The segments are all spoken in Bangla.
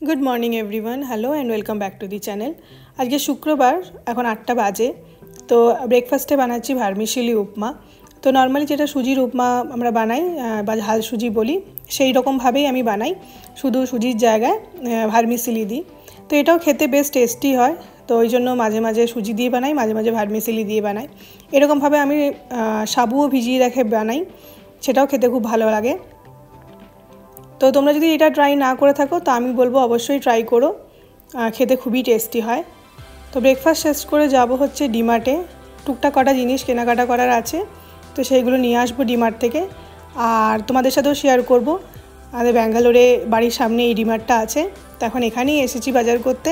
Good morning everyone, hello and welcome back to the channel. आज के शुक्रवार এখন 8টা বাজে। তো ব্রেকফাস্টে বানাচ্ছি ভার্মিসেলি উপমা। তো নর্মালি যেটা সুজির উপমা আমরা বানাই বা ঝাল সুজি বলি, সেই রকমভাবেই আমি বানাই, শুধু সুজির জায়গায় ভার্মিসেলি দিই। তো এটাও খেতে বেশ টেস্টি হয়। তো ওই জন্য মাঝে মাঝে সুজি দিয়ে বানাই, মাঝে মাঝে ভার্মিসেলি দিয়ে বানাই। এরকমভাবে আমি সাবুও ভিজিয়ে রেখে বানাই, সেটাও খেতে খুব ভালো লাগে। তো তোমরা যদি এটা ট্রাই না করে থাকো তো আমি বলবো অবশ্যই ট্রাই করো, খেতে খুবই টেস্টি হয়। তো ব্রেকফাস্ট শেষ করে যাব হচ্ছে ডিমার্টে, টুকটাক কটা জিনিস কেনাকাটা করার আছে, তো সেইগুলো নিয়ে আসবো ডিমার্ট থেকে। আর তোমাদের সাথেও শেয়ার করব। আমাদের ব্যাঙ্গালোরে বাড়ির সামনে এই ডিমার্টটা আছে, তো এখন এখানেই এসেছি বাজার করতে।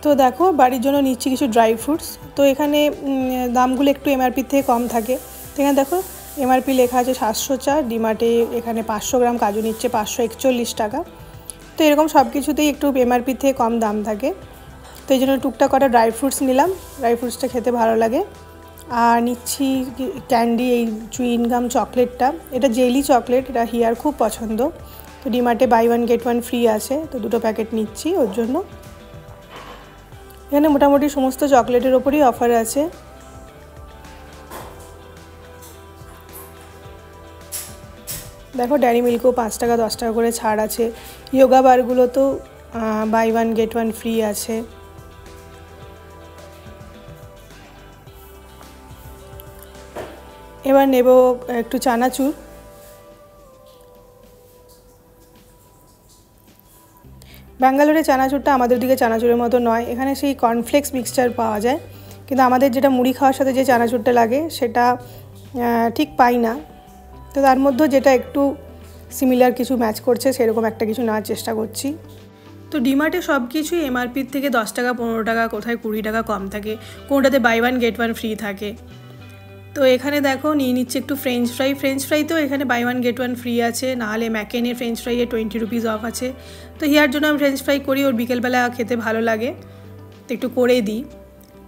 তো দেখো বাড়ির জন্য নিচ্ছি কিছু ড্রাই ফ্রুটস। তো এখানে দামগুলো একটু এমআরপির থেকে কম থাকে। তো এখানে দেখো এমআরপি লেখা আছে 704, ডিমার্টে এখানে 500 গ্রাম কাজু নিচ্ছে 541 টাকা। তো এরকম সব কিছুতেই একটু এমআরপির থেকে কম দাম থাকে। তো এই জন্য টুকটাক কটা ড্রাই ফ্রুটস নিলাম, ড্রাই ফ্রুটসটা খেতে ভালো লাগে। আর নিচ্ছি ক্যান্ডি, এই চুইং গাম চকলেটটা, এটা জেলি চকলেট, এটা হিয়ার খুব পছন্দ। তো ডিমার্টে বাই 1 get 1 ফ্রি আছে, তো 2টো প্যাকেট নিচ্ছি ওর জন্য। এখানে মোটামুটি সমস্ত চকলেটের ওপরই অফার আছে। দেখো ডেয়ারি মিল্কও 5 টাকা 10 টাকা করে ছাড় আছে। ইয়োগা বারগুলো তো বাই 1 get 1 ফ্রি আছে। এবার নেব একটু চানাচুর। ব্যাঙ্গালোরে চানাচুরটা আমাদের দিকে চানাচুরের মতো নয়, এখানে সেই কর্নফ্লেক্স মিক্সচার পাওয়া যায়, কিন্তু আমাদের যেটা মুড়ি খাওয়ার সাথে যে চানাচুরটা লাগে সেটা ঠিক পাই না। তো তার মধ্যেও যেটা একটু সিমিলার কিছু ম্যাচ করছে সেরকম একটা কিছু নেওয়ার চেষ্টা করছি। তো ডিমার্টে সব কিছুই এমআরপির থেকে 10 টাকা 15 টাকা, কোথায় 20 টাকা কম থাকে, কোনটাতে বাই 1 get 1 ফ্রি থাকে। তো এখানে দেখো নিয়ে নিচ্ছে একটু ফ্রেঞ্চ ফ্রাই তো এখানে বাই 1 get 1 ফ্রি আছে, নাহলে ম্যাকেনের ফ্রেঞ্চ ফ্রাইয়ে 20 রুপিস অফ আছে। তো হিয়ার জন্য আমি ফ্রেঞ্চ ফ্রাই করি, ওর বিকেলবেলা খেতে ভালো লাগে, তো একটু করে দিই।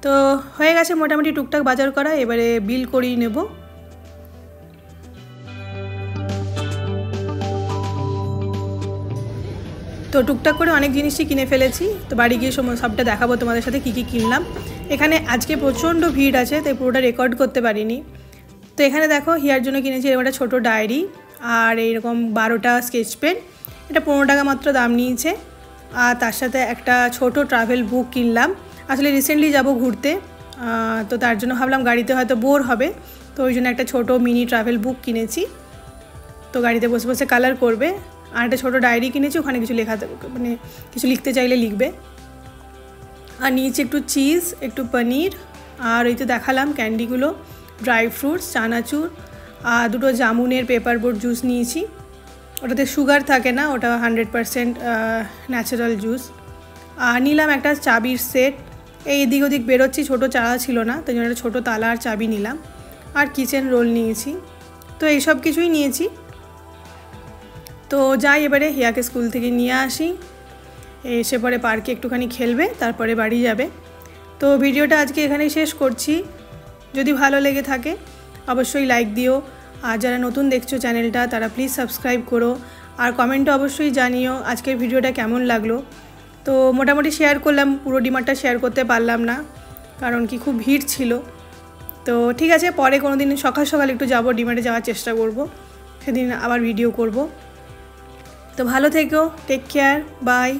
তো হয়ে গেছে মোটামুটি টুকটাক বাজার করা, এবারে বিল করিয়ে নেব। তো টুকটাক করে অনেক জিনিসই কিনে ফেলেছি, তো বাড়ি গিয়ে সবটা দেখাবো তোমাদের সাথে কী কী কিনলাম। এখানে আজকে প্রচণ্ড ভিড় আছে, তাই পুরোটা রেকর্ড করতে পারিনি। তো এখানে দেখো হিয়ার জন্য কিনেছি এরকম একটা ছোটো ডায়েরি, আর এইরকম 12টা স্কেচ পেন, এটা 15 টাকা মাত্র দাম নিয়েছে। আর তার সাথে একটা ছোট ট্রাভেল বুক কিনলাম। আসলে রিসেন্টলি যাব ঘুরতে, তো তার জন্য ভাবলাম গাড়িতে হয়তো বোর হবে, তো ওই জন্য একটা ছোটো মিনি ট্রাভেল বুক কিনেছি, তো গাড়িতে বসে বসে কালার করবে। আর একটা ছোটো ডায়েরি কিনেছি, ওখানে কিছু মানে কিছু লিখতে চাইলে লিখবে। আর নিয়েছি একটু চিজ, একটু পনির, আর ওই তো দেখালাম ক্যান্ডিগুলো, ড্রাই ফ্রুটস, চানাচুর, আর 2টো জামুনের পেপার বোট জুস নিয়েছি। ওটাতে সুগার থাকে না, ওটা 100% ন্যাচারাল জুস। আর নিলাম একটা চাবির সেট, এই এদিক ওদিক বেরোচ্ছি, ছোটো চালা ছিল না, তো জন্য একটা ছোটো তালা আর চাবি নিলাম। আর কিচেন রোল নিয়েছি। তো এইসব কিছুই নিয়েছি। তো যাই এবারে হিয়াকে স্কুল থেকে নিয়ে আসি, এসে পরে পার্কে একটুখানি খেলবে, তারপরে বাড়ি যাবে। তো ভিডিওটা আজকে এখানেই শেষ করছি। যদি ভালো লেগে থাকে অবশ্যই লাইক দিও, আর যারা নতুন দেখছো চ্যানেলটা তারা প্লিজ সাবস্ক্রাইব করো, আর কমেন্টে অবশ্যই জানিও আজকের ভিডিওটা কেমন লাগলো। তো মোটামুটি শেয়ার করলাম, পুরো ডিমার্টটা শেয়ার করতে পারলাম না, কারণ কি খুব ভিড় ছিল। তো ঠিক আছে, পরে কোনো দিন সকাল সকাল একটু যাবো, ডিমার্টে যাওয়ার চেষ্টা করব, সেদিন আবার ভিডিও করব। তো ভালো থেকো, টেক কেয়ার, বাই।